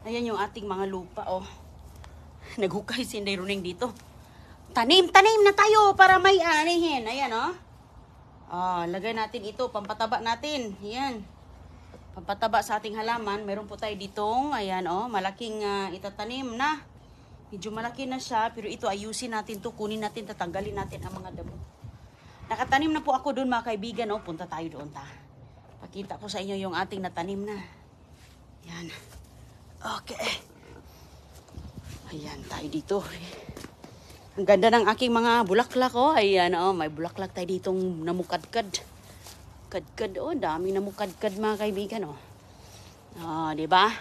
Ayan yung ating mga lupa, oh. Naghukay si Inday Runeng dito. Tanim na tayo para may anihin. Ayan, oh. Lagay natin ito, pampataba natin. Ayan. Pampataba sa ating halaman. Meron po tayo ditong, ayan, oh, malaking itatanim na. Medyo malaki na siya, pero ito ayusin natin to, kunin natin, tatanggalin natin ang mga damo. Nakatanim na po ako doon, mga kaibigan, oh. Punta tayo doon, ta. Pakita ko sa inyo yung ating natanim na. Ayan. Okay. Ayan, tayo dito. Ang ganda ng aking mga bulaklak, oh. Ayan, oh, may bulaklak tayo ditong namukadkad. Kadkad, oh, daming namukadkad, mga kaibigan, oh. Di ba?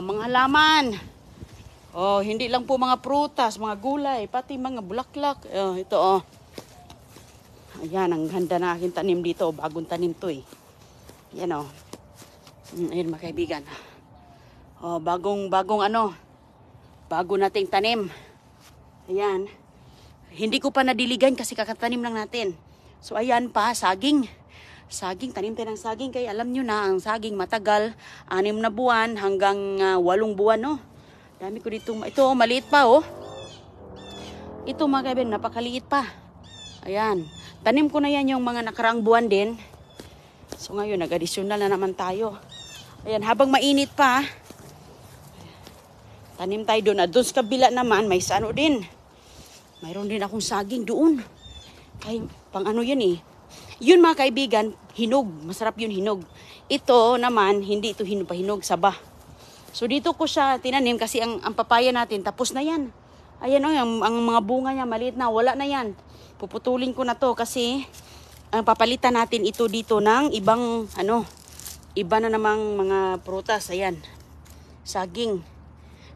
Mga halaman. Oh, hindi lang po mga prutas, mga gulay, pati mga bulaklak. Ito, oh. Ayan, ang ganda na aking tanim dito. Bagong tanim to, eh. Ayan, oh. Ayan, mga kaibigan. Bagong bago nating tanim. Ayan. Hindi ko pa nadiligan kasi kakatanim lang natin. So, ayan pa, saging. Saging, tanim tayo ng saging. Kaya alam nyo na, ang saging matagal. 6 na buwan hanggang 8 buwan, no? Dami ko dito. Ito, maliit pa, oh. Ito, mga kaibigan, napakaliit pa. Ayan. Tanim ko na yan yung mga nakaraang buwan din. So, ngayon, nag-additional na naman tayo. Ayan, habang mainit pa, tanim tayo doon. At doon sa kabila naman, may sano din. Mayroon din akong saging doon. Ay, pang ano yan, eh. Yun, mga kaibigan, hinog. Masarap yun, hinog. Ito naman, hindi ito hinog, saba. So, dito ko siya tinanim kasi ang papaya natin, tapos na yan. Ayan, oh, ang mga bunga niya, maliit na. Wala na yan. Puputulin ko na to kasi ang papalitan natin ito dito ng ibang, iba na namang mga prutas. Ayan. Saging.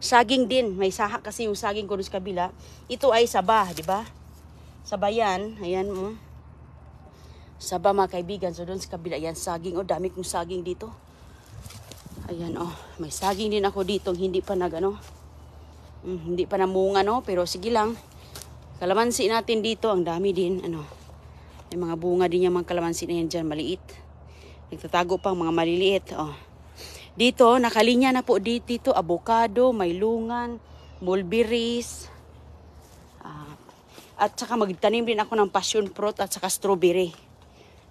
Saging din. May saha kasi yung saging ko sa kabila. Ito ay saba, di ba? Saba yan. Ayan, Saba, mga kaibigan. So, doon sa kabila, yan, saging. Oh, dami kong saging dito. Ayan, oh. May saging din ako dito. Hindi pa hindi pa namunga, no? Pero sige lang. Kalamansi natin dito. Ang dami din, May mga bunga din yung mga kalamansi na yan dyan. Maliit. Nagtatago pang mga maliliit, oh. Dito, nakalinya na po dito, avocado, may lungan, mulberries. At saka magtanim din ako ng passion fruit at saka strawberry.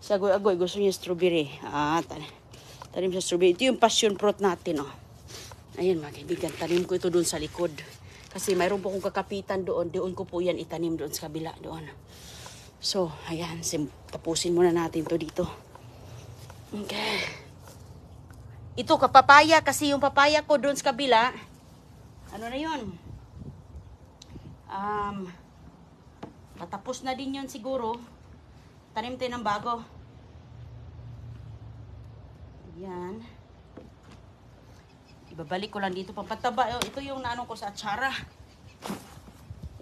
Sa agoy-agoy, gusto niya strawberry. Tanim sa strawberry. Ito yung passion fruit natin, oh. Ayan, mga kaibigan, tanim ko ito doon sa likod. Kasi mayroon po akong kakapitan doon. Doon ko po yan itanim doon sa kabila doon. So, ayan, tapusin muna natin to dito. Okay. Ito, kapapaya, kasi yung papaya ko doon sa kabila, ano na yun? Patapos na din yun siguro. Tanim tayo ng bago. Ayan. Ibabalik ko lang dito, pampataba. Ito yung naano ko sa atsara.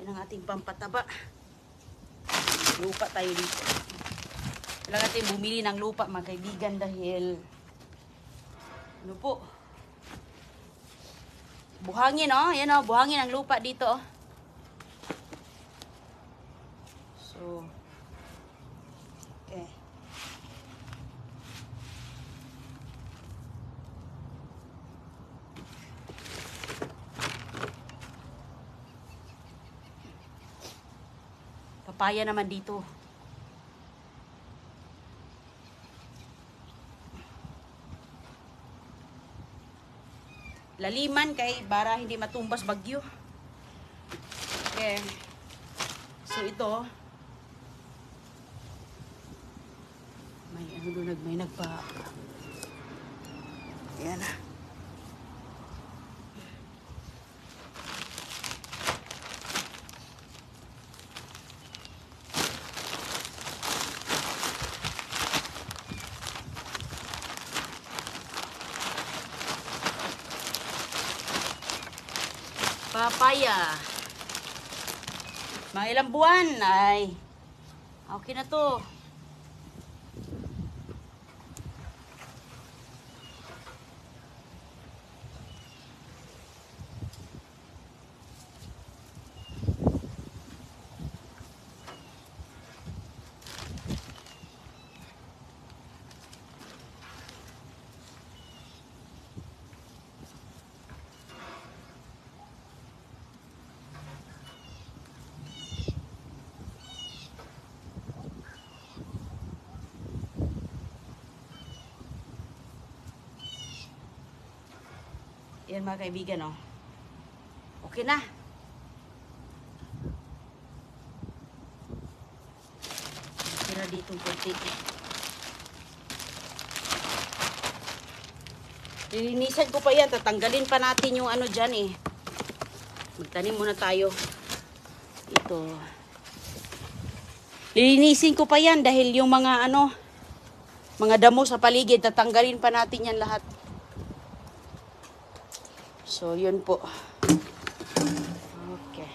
Yan ang ating pampataba. Lupa tayo dito. Kailangan natin bumili ng lupa, mga kaibigan, dahil ano po? Buhangin, oh. Yan, oh. Buhangin ang lupa dito, oh. So, okay. Papaya naman dito. Laliman kay para hindi matumbas bagyo. Okay. So ito may nagpa. Ayan. Papaya. Mga ilang buwan ay okay na to. Yan mga kaibigan, oh. Okay na. Tira dito konti. Lilinisan ko pa yan. Tatanggalin pa natin yung ano dyan eh. Magtanim muna tayo. Ito. Lilinisin ko pa yan dahil yung mga ano, mga damo sa paligid, tatanggalin pa natin yan lahat. So, yun po. Okay.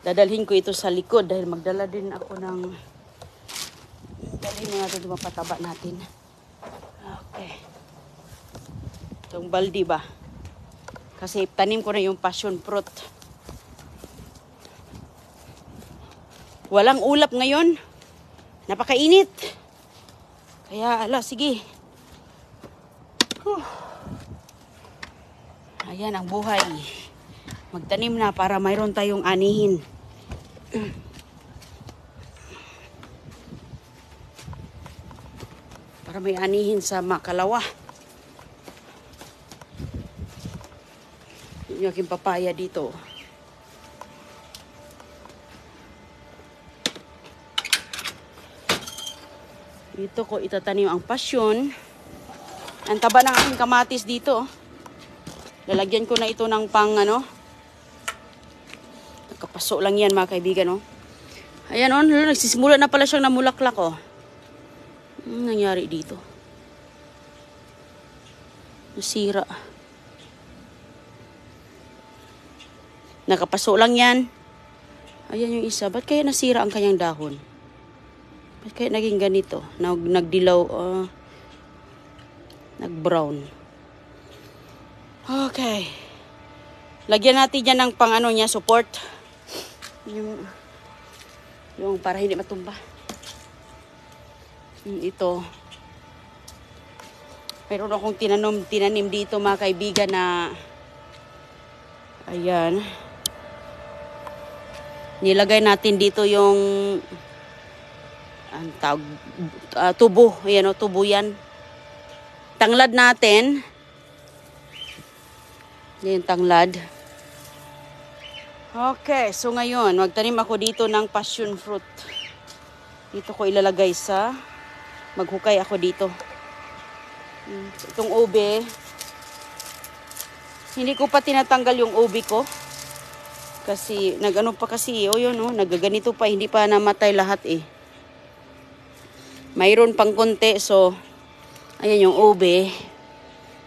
Dadalhin ko ito sa likod dahil magdala din ako ng dalhin natin yung mapataba natin. Okay. Itong baldi ba? Kasi tanim ko na yung passion fruit. Walang ulap ngayon. Napakainit. Kaya, ala, sige. Ayan ang buhay. Magtanim na para mayroon tayong anihin. Para may anihin sa makalawa. Yung aking papaya dito. Dito ko itatanim ang passion. Ang taba ng aking kamatis dito. Lalagyan ko na ito ng pang ano. Nagkapaso lang yan mga kaibigan. Oh. Ayan oh, nagsisimula na pala siyang namulaklak oh. Anong nangyari dito? Nasira. Nakapaso lang yan. Ayan yung isa. Ba't kaya nasira ang kanyang dahon? Ba't kaya naging ganito? Nagdilaw, nag-brown. Okay. Lagyan natin yan ng pang ano niya, support. Yung para hindi matumba. Ito. Meron akong tinanim dito mga kaibigan na ayan. Nilagay natin dito yung ang tawag, tubo. Ayan o, tubo yan. Tanglad natin. Yan tanglad. Okay, so ngayon, magtanim ako dito ng passion fruit. Dito ko ilalagay sa, maghukay ako dito. Itong ube, hindi ko pa tinatanggal yung ube ko. Kasi, nag-ano pa kasi, o yun o, nagaganito pa, hindi pa namatay lahat eh. Mayroon pang konti, so, ayan yung ube.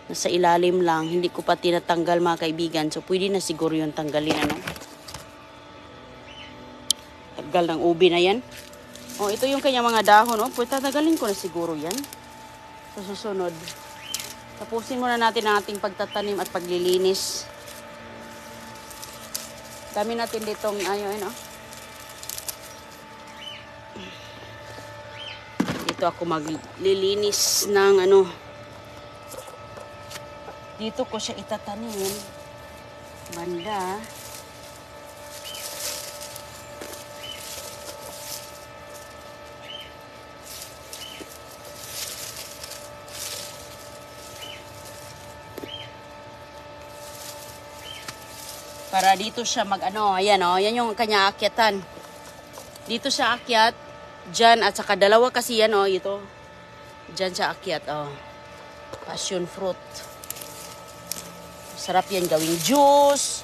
Nasa ilalim lang, hindi ko pa tinatanggal mga kaibigan. So, pwede na siguro yung tanggalin, ano. Tagal ng ube na yan. O, ito yung kanyang mga dahon, o. Pwede tatagalin ko na siguro yan. Sa susunod. Tapusin muna natin ang ating pagtatanim at paglilinis. Dami natin ditong, ayun, o. Dito ako maglilinis ng ano. Dito ko siya itatanim. Banda. Para dito siya mag-ano. Ayan o. Ayan yung kanya akyatan. Dito siya akyat. Diyan at saka dalawa kasi yan o. Ito. Diyan siya akyat o. Passion fruit. Sarap yan gawing juice.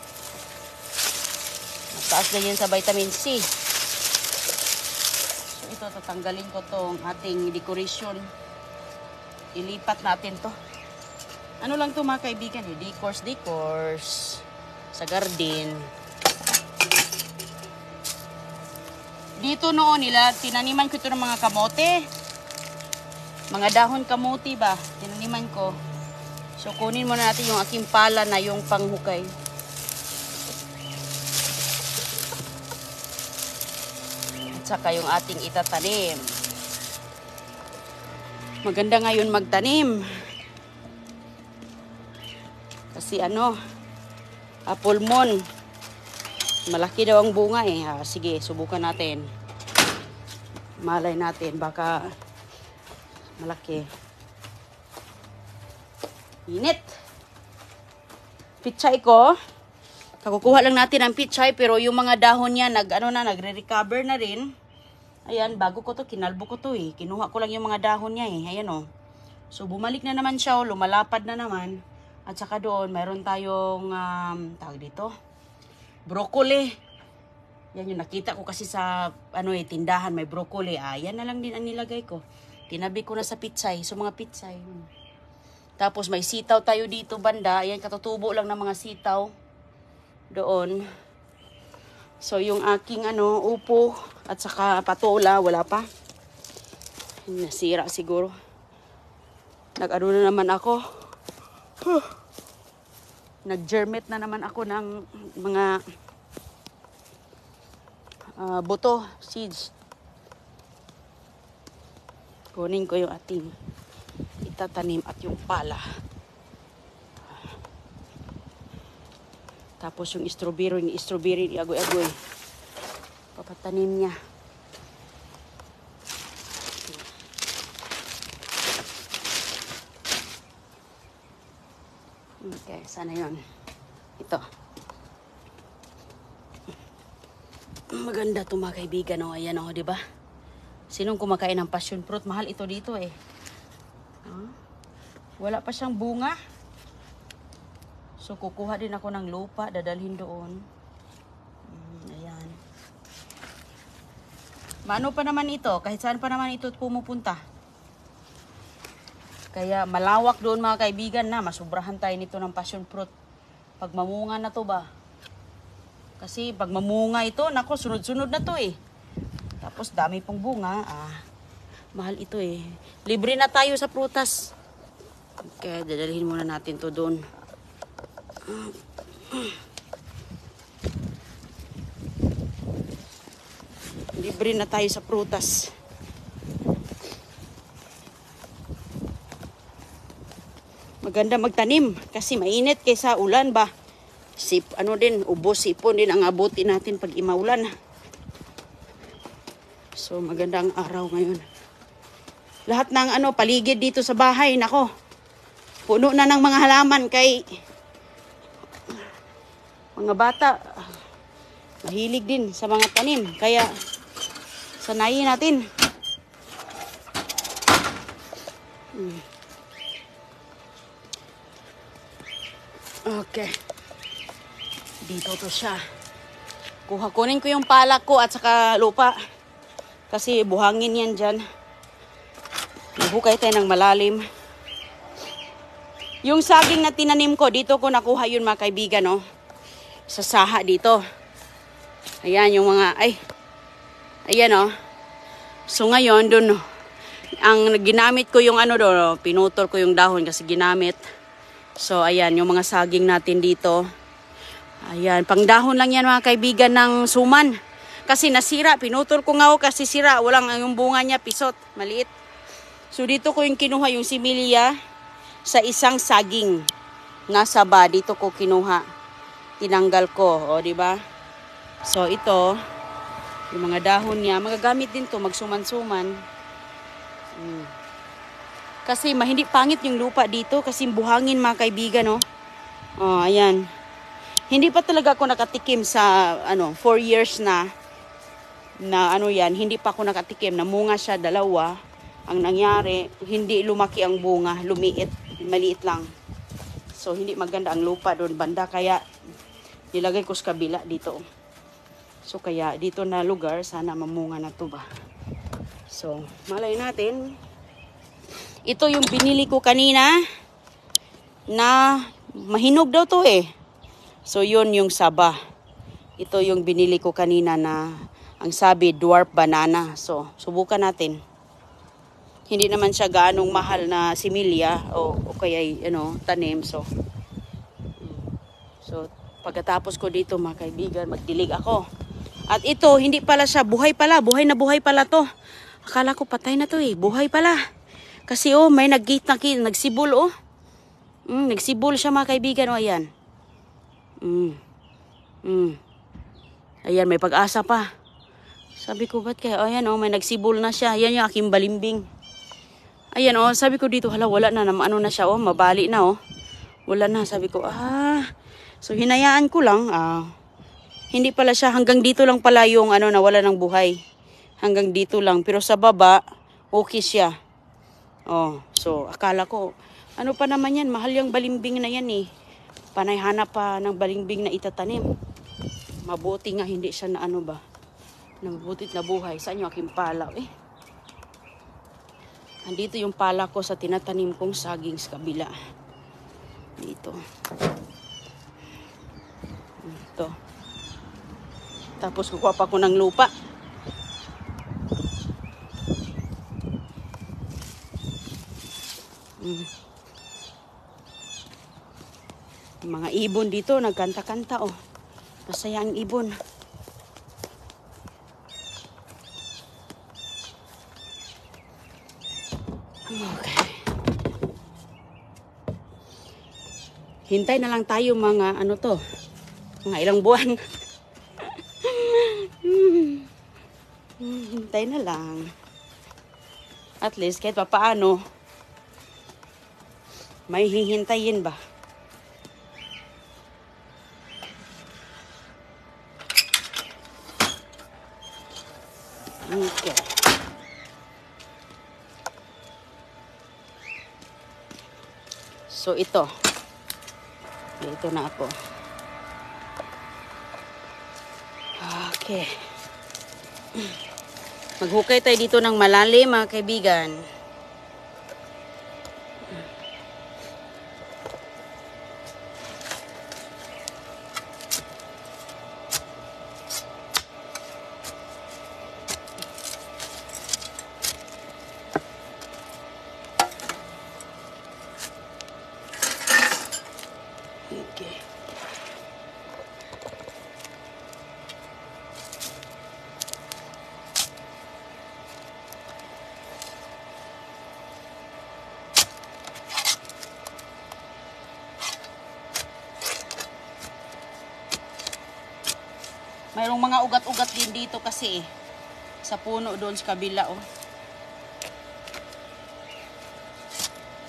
Mataas na yan sa vitamin C. So ito, tatanggalin ko tong ating decoration. Ilipat natin to. Ano lang to mga kaibigan eh. Decors. Sa garden. Dito noon nila, tinaniman ko ito ng mga kamote. Mga dahon kamote ba? Tinaniman ko. So, kunin muna natin yung aking pala na yung panghukay. At saka yung ating itatanim. Maganda ngayon magtanim. Kasi ano, apple moon. Malaki daw ang bunga eh. Sige, subukan natin. Malay natin, baka malaki. Init. Pichay ko. Kakukuha lang natin ang pichay, pero yung mga dahon niya, nagre-recover na rin. Ayan, bago ko to, kinalbo ko to eh. Kinuha ko lang yung mga dahon niya eh. Ayan oh. So, bumalik na naman siya, lumalapad na naman. At saka doon, mayroon tayong, tawag dito, broccoli. Yan yung nakita ko kasi sa, tindahan, may broccoli. Yan na lang din ang nilagay ko. Tinabi ko na sa pichay, so mga pichay. Tapos may sitaw tayo dito banda. Ayan, katutubo lang ng mga sitaw. Doon. So, yung aking, upo, at saka patola, wala pa. Nasira siguro. Nag-ano na naman ako. Nag-germinate na naman ako ng mga buto, seeds. Kunin ko yung ating itatanim at yung pala. Tapos yung strawberry, iagoy-agoy. Papatanim niya. Okay, sana yun. Ito. Maganda ito mga kaibigan. O, ayan o, diba? Sinong kumakain ng passion fruit? Mahal ito dito eh. Wala pa siyang bunga. So, kukuha din ako ng lupa. Dadalhin doon. Ayan. Maano pa naman ito? Kahit saan pa naman ito pumupunta. Kaya malawak doon mga kaibigan na. Masubrahan tayo nito ng passion fruit. Pag mamunga na to ba? Kasi pag mamunga ito, nako, sunod-sunod na to eh. Tapos dami pong bunga. Mahal ito eh. Libre na tayo sa prutas. Okay, dadalhin muna natin to doon. Libre na tayo sa prutas. Maganda magtanim kasi mainit kaysa ulan ba. Ubos sipon din ang abutin natin pag imaulan. So magandang araw ngayon. Lahat ng paligid dito sa bahay, nako. Puno na ng mga halaman kay mga bata. Mahilig din sa mga tanim. Kaya sanayin natin. Okay. Dito to siya. Kunin ko yung palak ko at saka lupa. Kasi buhangin yan dyan. Nabukay tayo ng malalim. Yung saging na tinanim ko, dito ko nakuha yun mga kaibigan, no? Sa saha dito. Ayan, yung mga, ayan, no? So ngayon, dun, ang ginamit ko yung doon, pinutol ko yung dahon kasi ginamit. So, ayan, yung mga saging natin dito. Ayan, pangdahon lang yan mga kaibigan ng suman. Kasi nasira, pinutol ko nga kasi sira. Walang yung bunga niya, pisot, maliit. So, dito ko yung kinuha yung similya sa isang saging. Nasa ba, dito ko kinuha. Tinanggal ko, o, diba? So, ito, yung mga dahon niya, magagamit din to magsuman-suman. Kasi hindi pangit yung lupa dito kasi buhangin mga kaibigan, no? Oh, ayan. Hindi pa talaga ako nakatikim sa 4 years na yan, hindi pa ako nakatikim. Namunga siya, 2. Ang nangyari, hindi lumaki ang bunga, lumiit, maliit lang. So hindi maganda ang lupa doon banda kaya nilagay ko sa kabila dito. So kaya dito na lugar sana mamunga na to ba. So malay natin. Ito yung binili ko kanina na mahinog daw to eh. So yun yung saba. Ito yung binili ko kanina na ang sabi dwarf banana. So subukan natin. Hindi naman siya gaanong mahal na similya o kaya tanim. So pagkatapos ko dito mga kaibigan, magdilig ako. At ito hindi pala siya buhay pala. Buhay na buhay pala to. Akala ko patay na to eh. Buhay pala. Kasi may nagsibol nagsibol siya mga kaibigan. Ayan. Ayan, may pag-asa pa. Sabi ko, ba't kaya? Ayan, oh, may nagsibol na siya. Ayan yung aking balimbing. Ayan, oh, sabi ko dito, hala, wala na. Ano na siya, oh, mabali na, oh. Wala na. Sabi ko, So, hinayaan ko lang, hindi pala siya, hanggang dito lang pala yung, nawala ng buhay. Hanggang dito lang. Pero sa baba, okay siya. Oh, so, akala ko, ano pa naman yan? Mahal yung balimbing na yan, eh. Panay hanap pa ng balimbing na itatanim. Mabuti nga, hindi siya na mabutit na buhay. Saan yung aking pala, eh? Andito yung pala ko sa tinatanim kong saging sa kabila. Dito. Ito. Tapos kukuha pa ko ng lupa. Mga ibon dito, nagkanta-kanta, oh. Masaya ang ibon. Okay. Hintay na lang tayo mga mga ilang buwan. Hintay na lang. At least kahit papaano, may hihintayin ba? Okay. So ito na ako. Okay. Maghukay tayo dito ng malalim, mga kaibigan. Okay. Mayroong mga ugat-ugat din dito kasi sa puno doon sa kabila, oh.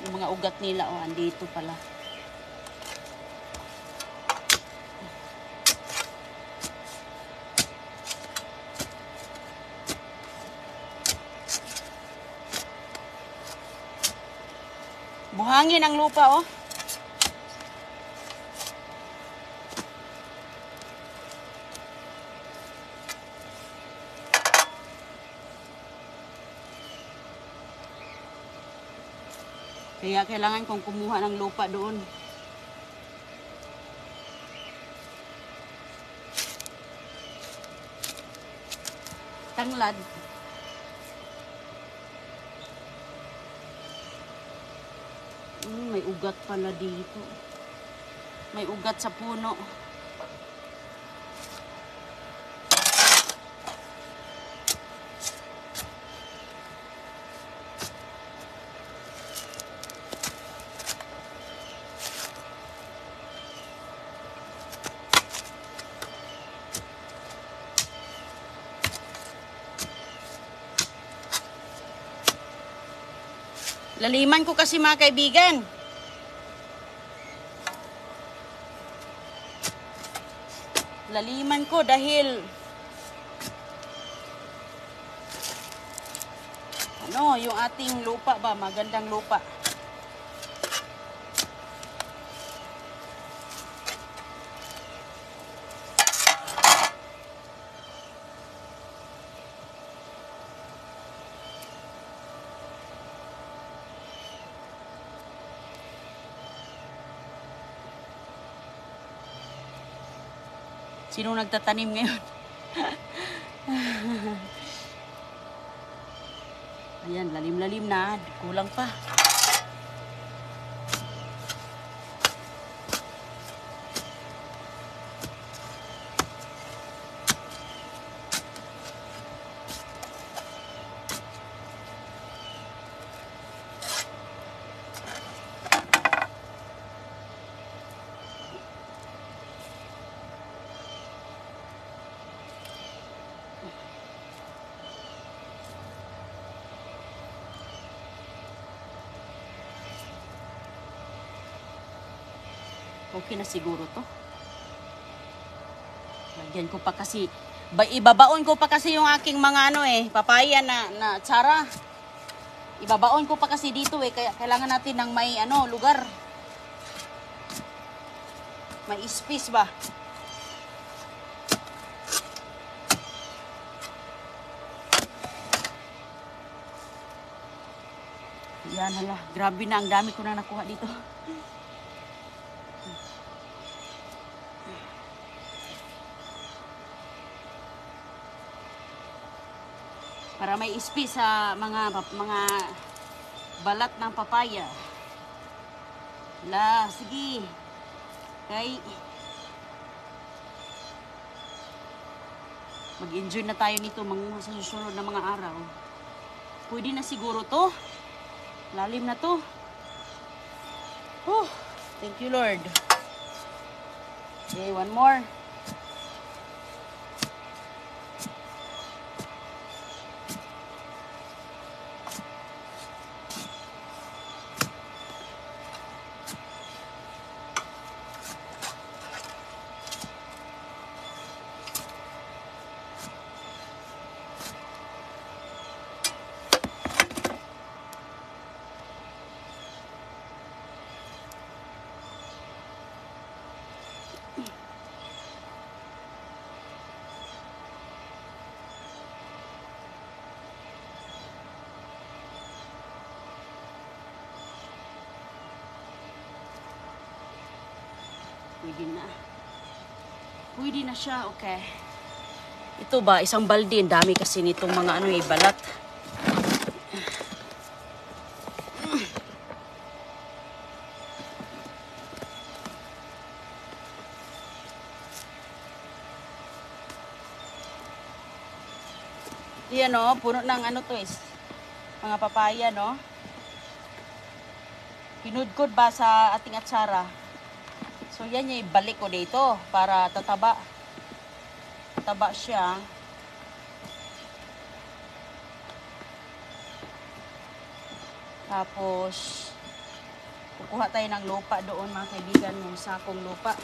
Yung mga ugat nila, oh, andito pala. Buhangin ang lupa, oh. Kaya kailangan kong kumuha ng lupa doon. Tanglad. May ugat pala dito. May ugat sa puno. Laliman ko kasi, mga kaibigan. Laliman ko dahil yung ating lupa ba, magandang lupa. Sino nagtatanim ngayon? Ayan, lalim-lalim na. Kulang pa. Okay na siguro to. Lagyan ko pa kasi, ibabaon ko pa kasi yung aking mga papaya na tsara. Ibabaon ko pa kasi dito kaya kailangan natin ng may lugar. May space ba? Yan hala, grabe na, ang dami ko na nakuha dito. Para may space sa mga balat ng papaya. Sige. Okay. Mag-enjoy na tayo nito sa susunod na mga araw. Pwede na siguro to. Lalim na to. Thank you, Lord. Okay, one more. Pwede na siya, okay. Ito ba, isang balde, dami kasi nitong mga balat. Yan puno ng to mga papaya, Kinudkod ba sa ating atsara? So yan yung ibalik ko dito para tataba. Tataba siya. Tapos kukuha tayo ng lupa doon, mga kaibigan, yung sakong lupa.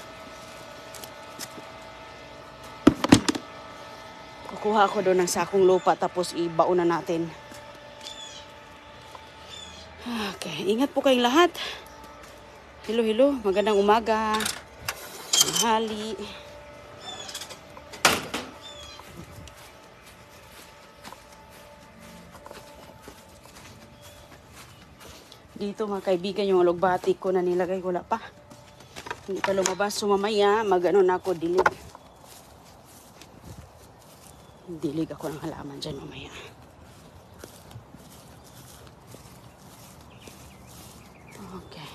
Kukuha ako doon ng sakong lupa tapos ibaon na natin. Okay, ingat po kayong lahat. Hello, magandang umaga. Tanghali. Dito mga kaibigan, yung alugbati ko na nilagay, wala pa. Hindi pa lumabas. So mamaya, na ako, dilig. Dilig ako ng halaman dyan mamaya. Okay.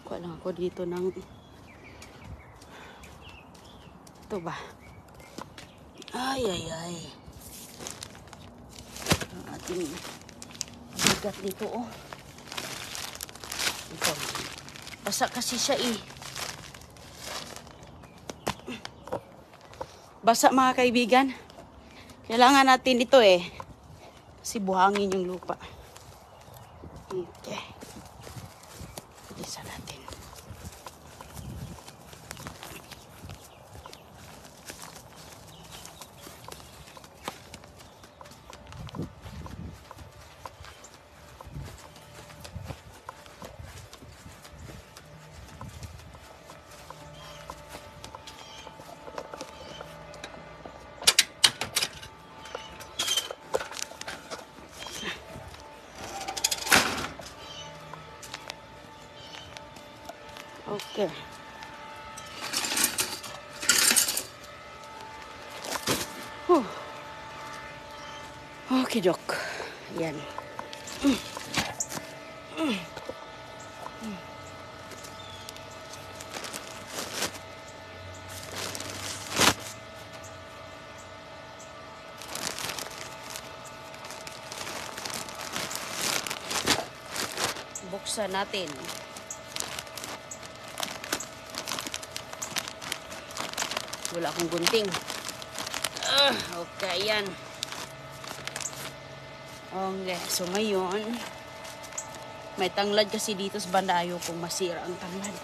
Kuha lang ako dito ng ito ba? Ay. Ang ating bigat nito, Ito. Basa kasi siya, Basa, mga kaibigan. Kailangan natin ito, kasi buhangin yung lupa. Okay. Isa natin. Okay. Okay, Dok. Yan. Buksan natin. Wala akong gunting. Okay, yan. Okay, so ngayon, May tanglad kasi dito sa banda. Ayaw kong masira ang tanglad.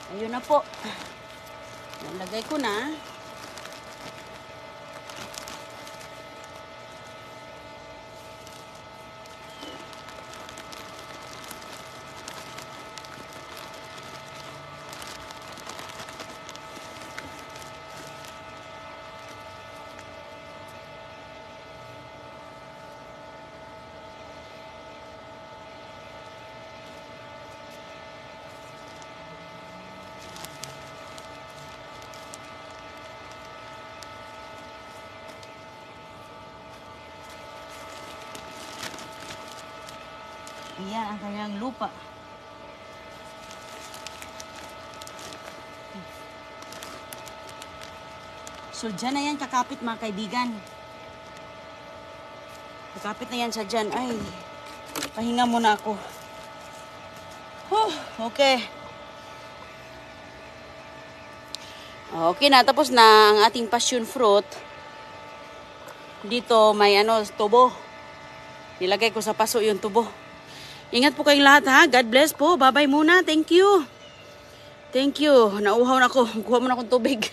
Ayun na po. Nalagay ko na. Ayan ang kanyang lupa. So, dyan na yan kakapit mga kaibigan. Kakapit na yan sa dyan. Ay, pahinga muna ako. Okay. Okay na, tapos na ang ating passion fruit. Dito may tubo. Nilagay ko sa paso yung tubo. Ingat po kayong lahat ha. God bless po. Bye-bye muna. Thank you. Thank you. Nauhaw na ako. Kuha mo na akong tubig.